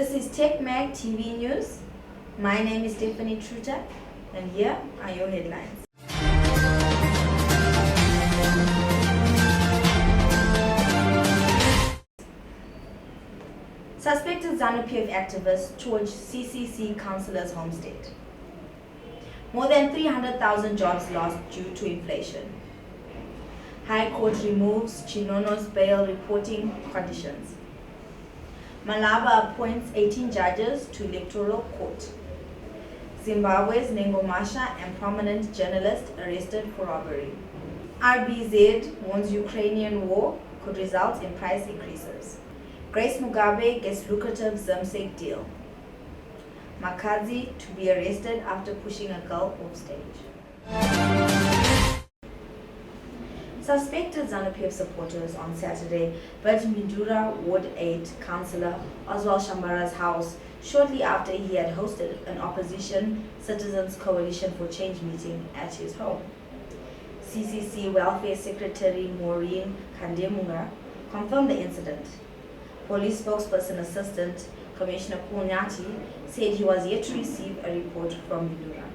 This is TechMag TV News. My name is Stephanie Truta, and here are your headlines. Suspected ZANU-PF activists charge CCC Councillor's Homestead. More than 300,000 jobs lost due to inflation. High Court removes Chinono's bail reporting conditions. Malaba appoints 18 judges to Electoral Court. Zimbabwe's Nengomasha and prominent journalist arrested for robbery. RBZ warns Ukrainian war could result in price increases. Grace Mugabe gets lucrative ZIMSEC deal. Makazi to be arrested after pushing a girl off stage. Suspected ZANU-PF supporters on Saturday burnt Mindura Ward 8 Councillor Oswald Shambara's house shortly after he had hosted an opposition Citizens Coalition for Change meeting at his home. CCC Welfare Secretary Maureen Kandemunga confirmed the incident. Police spokesperson Assistant Commissioner Punyati said he was yet to receive a report from Mindura.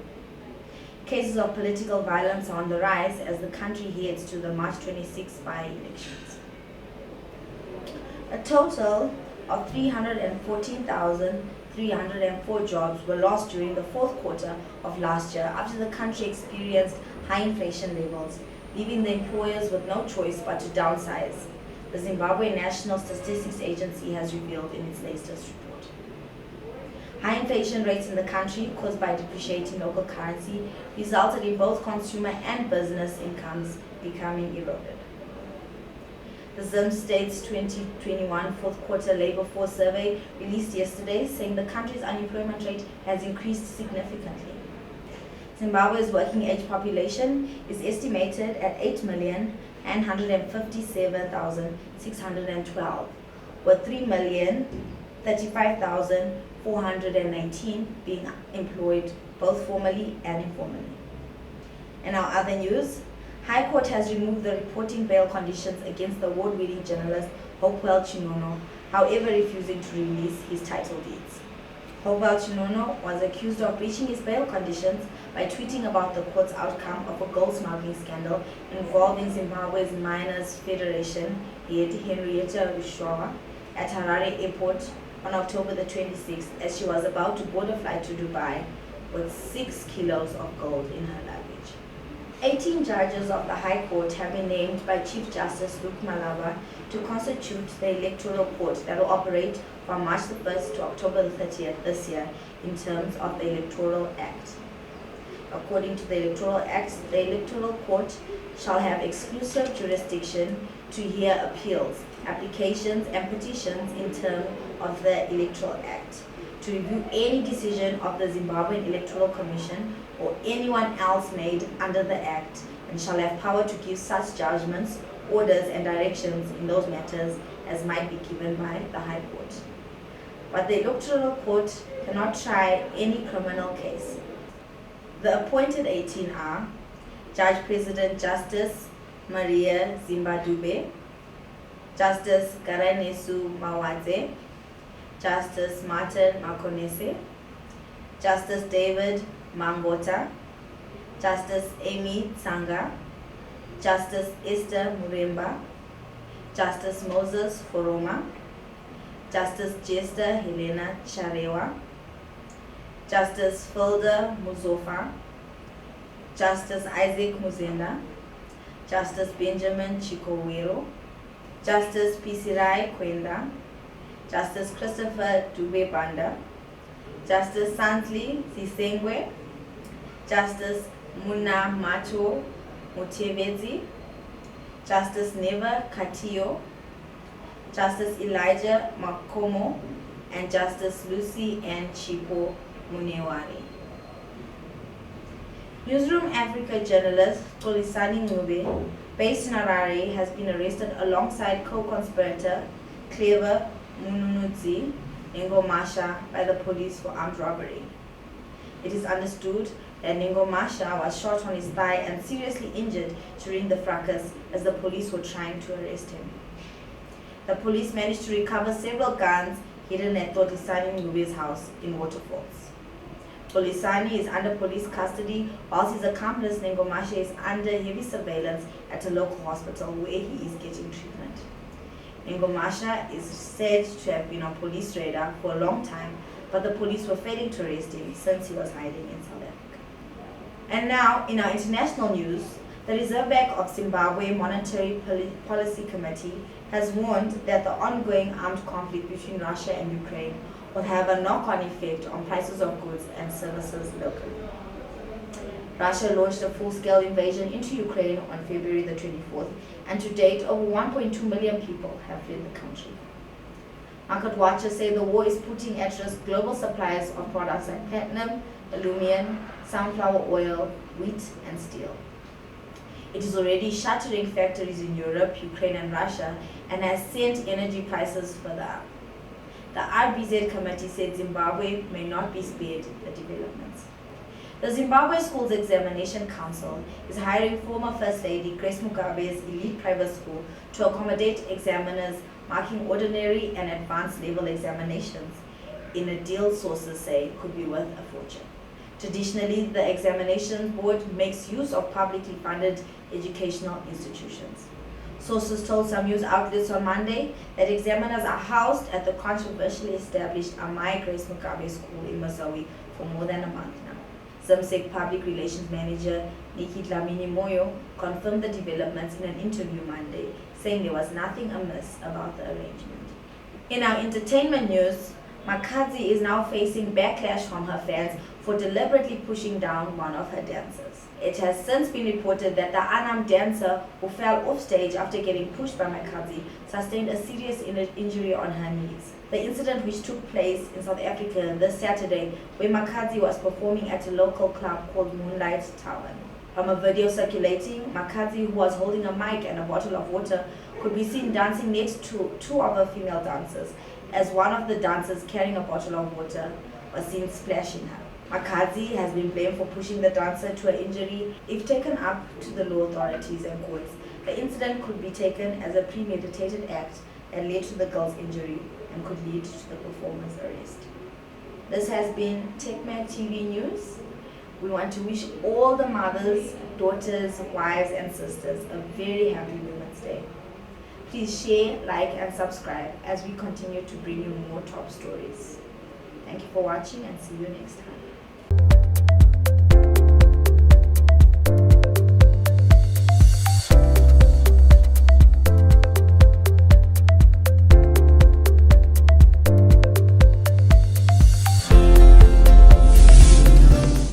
Cases of political violence are on the rise as the country heads to the March 26 by-elections. A total of 314,304 jobs were lost during the fourth quarter of last year after the country experienced high inflation levels, leaving the employers with no choice but to downsize, the Zimbabwe National Statistics Agency has revealed in its latest report. High inflation rates in the country, caused by depreciating local currency, resulted in both consumer and business incomes becoming eroded. The ZIMSEC's 2021 fourth quarter labor force survey released yesterday saying the country's unemployment rate has increased significantly. Zimbabwe's working age population is estimated at 8,157,612, with 3,035,419 being employed both formally and informally. In our other news, High Court has removed the reporting bail conditions against the award-winning journalist Hopewell Chinono, however refusing to release his title deeds. Hopewell Chinono was accused of breaching his bail conditions by tweeting about the court's outcome of a gold smuggling scandal involving Zimbabwe's Miners Federation head Henrietta Rushwawa at Harare Airport on October the 26th as she was about to board a flight to Dubai with 6 kilos of gold in her luggage. 18 judges of the High Court have been named by Chief Justice Luke Malaba to constitute the Electoral Court that will operate from March the 1st to October the 30th this year in terms of the Electoral Act. According to the Electoral Act, the Electoral Court shall have exclusive jurisdiction to hear appeals, applications and petitions in terms of the Electoral Act, to review any decision of the Zimbabwean Electoral Commission or anyone else made under the Act, and shall have power to give such judgments, orders and directions in those matters as might be given by the High Court. But the Electoral Court cannot try any criminal case. The appointed 18 are Judge President Justice Maria Zimbadube, Justice Garanesu Mawadze, Justice Martin Makonese, Justice David Mangota, Justice Amy Tsanga, Justice Esther Muremba, Justice Moses Foroma, Justice Jester Helena Charewa, Justice Filda Muzofa, Justice Isaac Muzenda, Justice Benjamin Chikowero, Justice Pisirai Kwenda, Justice Christopher Dube Banda, Justice Santli Zisengwe, Justice Muna Mato Mutebezi, Justice Neva Katio, Justice Elijah Makomo, and Justice Lucy N. Chipo Munewari. Newsroom Africa journalist Xolisani Ngube, based in Harare, has been arrested alongside co-conspirator Clever Mununudzi Nengomasha by the police for armed robbery. It is understood that Nengomasha was shot on his thigh and seriously injured during the fracas as the police were trying to arrest him. The police managed to recover several guns hidden at Totlisani Ngube's house in Waterfalls. Totlisani is under police custody, whilst his accomplice Nengomasha is under heavy surveillance at a local hospital where he is getting treatment. Nengomasha is said to have been on police radar for a long time, but the police were failing to arrest him since he was hiding in South Africa. And now, in our international news, the Reserve Bank of Zimbabwe Monetary Policy Committee has warned that the ongoing armed conflict between Russia and Ukraine will have a knock-on effect on prices of goods and services locally. Russia launched a full-scale invasion into Ukraine on February the 24th, and to date, over 1.2 million people have fled the country. Market watchers say the war is putting at risk global supplies of products like platinum, aluminum, sunflower oil, wheat, and steel. It is already shuttering factories in Europe, Ukraine, and Russia, and has sent energy prices further up. The RBZ committee said Zimbabwe may not be spared the developments. The Zimbabwe Schools Examination Council is hiring former First Lady Grace Mugabe's elite private school to accommodate examiners marking ordinary and advanced level examinations in a deal sources say could be worth a fortune. Traditionally, the examination board makes use of publicly funded educational institutions. Sources told some news outlets on Monday that examiners are housed at the controversially established Amai Grace Mugabe School in Masawi for more than a month now. ZIMSEC Public Relations Manager Nikki Dlamini Moyo confirmed the developments in an interview Monday, saying there was nothing amiss about the arrangement. In our entertainment news, Makadzi is now facing backlash from her fans for deliberately pushing down one of her dancers. It has since been reported that the unarmed dancer who fell off stage after getting pushed by Makadzi sustained a serious injury on her knees. The incident, which took place in South Africa this Saturday, where Makadzi was performing at a local club called Moonlight Tower. From a video circulating, Makadzi, who was holding a mic and a bottle of water, could be seen dancing next to two other female dancers, as one of the dancers carrying a bottle of water was seen splashing her. Makadzi has been blamed for pushing the dancer to her injury. If taken up to the law authorities and courts, the incident could be taken as a premeditated act and led to the girl's injury and could lead to the performer's arrest. This has been TechMag TV News. We want to wish all the mothers, daughters, wives, and sisters a very happy Women's Day. Please share, like, and subscribe as we continue to bring you more top stories. Thank you for watching, and see you next time.